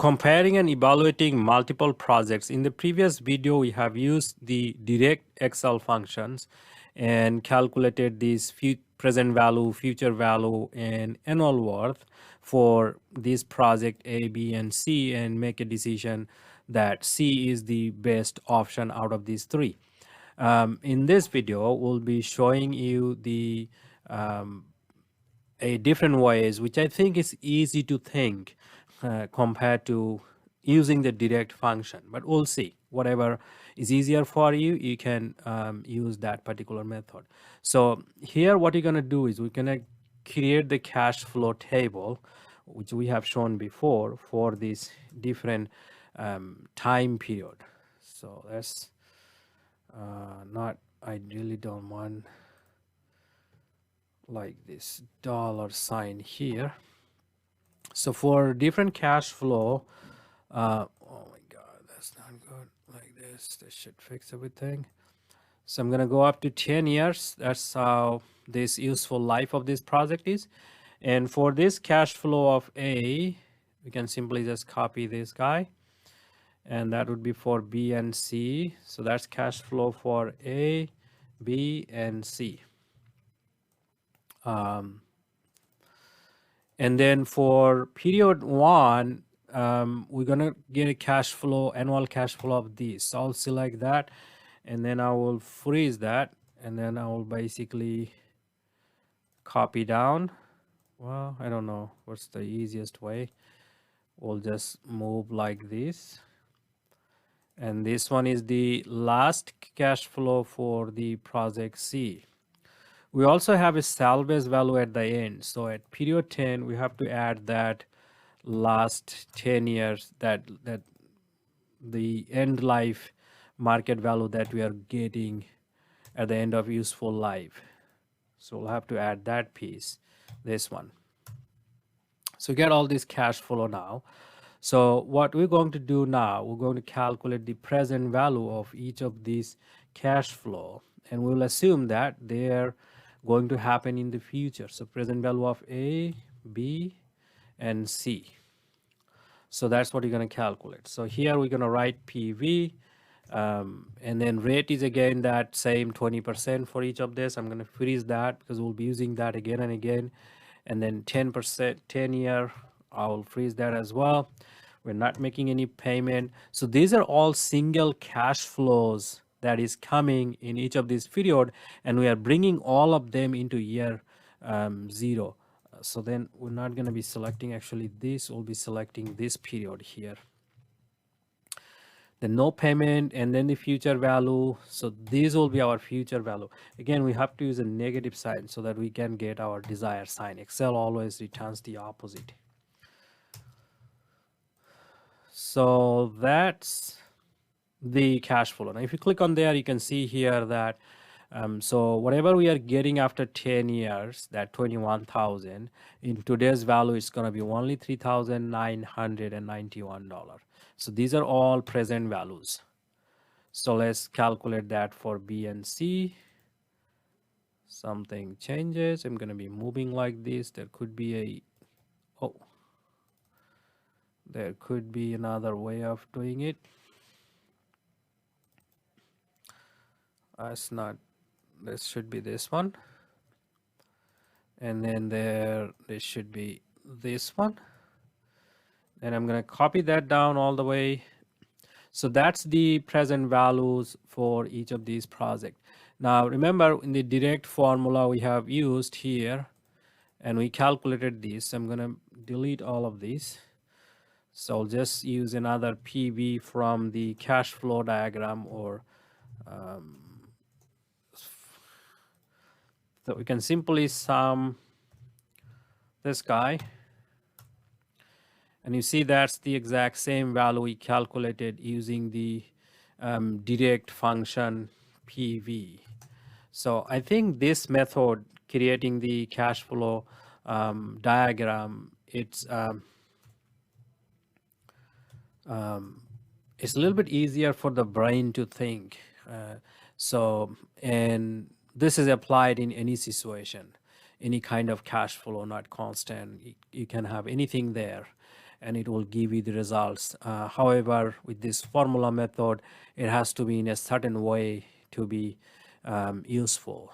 Comparing and evaluating multiple projects. In the previous video, we have used the direct Excel functions and calculated this present value, future value, and annual worth for this project A, B, and C, and make a decision that C is the best option out of these three. In this video, we'll be showing you the different ways, which I think is easy to think compared to using the direct function. But we'll see. Whatever is easier for you, you can use that particular method. So here, what you're going to do is we're going to create the cash flow table, which we have shown before for this different time period. So that's not, I really don't want like this $sign here. So for different cash flow, oh my God, that's not good. Like this should fix everything. So I'm going to go up to 10 years. That's how this useful life of this project is. And for this cash flow of A, we can simply just copy this guy. And that would be for B and C. So that's cash flow for A, B, and C. And then for period 1, we're gonna get a cash flow, annual cash flow of this. So I'll select that, and then I will freeze that, and then I will basically copy down. Well, I don't know what's the easiest way. We'll just move like this. And this one is the last cash flow for the project C. We also have a salvage value at the end. So at period 10, we have to add that last 10 years, that the end life market value that we are getting at the end of useful life. So we'll have to add that piece, this one. So get all this cash flow now. So what we're going to do now, we're going to calculate the present value of each of these cash flow, and we'll assume that they're going to happen in the future. So present value of A, B, and C. So that's what you're going to calculate. So here we're going to write PV, and then rate is again that same 20% for each of this. I'm going to freeze that because we'll be using that again and again. And then 10%, 10 year, I will freeze that as well. We're not making any payment. So these are all single cash flows that is coming in each of these period, and we are bringing all of them into year 0. So then we're not going to be selecting actually this, we'll be selecting this period here. The no payment, and then the future value. So these will be our future value. Again, we have to use a negative sign so that we can get our desired sign. Excel always returns the opposite. So that's the cash flow. Now if you click on there, you can see here that so whatever we are getting after 10 years, that 21,000 in today's value is going to be only $3,991. So these are all present values. So let's calculate that for B and C. Something changes. I'm going to be moving like this. There could be there could be another way of doing it. It's not, this should be this one, and then this should be this one, and I'm going to copy that down all the way. So that's the present values for each of these projects. Now remember, in the direct formula we have used here, and we calculated this. I'm going to delete all of these. So I'll just use another PV from the cash flow diagram, or so we can simply sum this guy, and you see that's the exact same value we calculated using the direct function PV. So I think this method, creating the cash flow diagram, it's a little bit easier for the brain to think. And this is applied in any situation, any kind of cash flow, not constant. You can have anything there. and it will give you the results. However, with this formula method, it has to be in a certain way to be useful.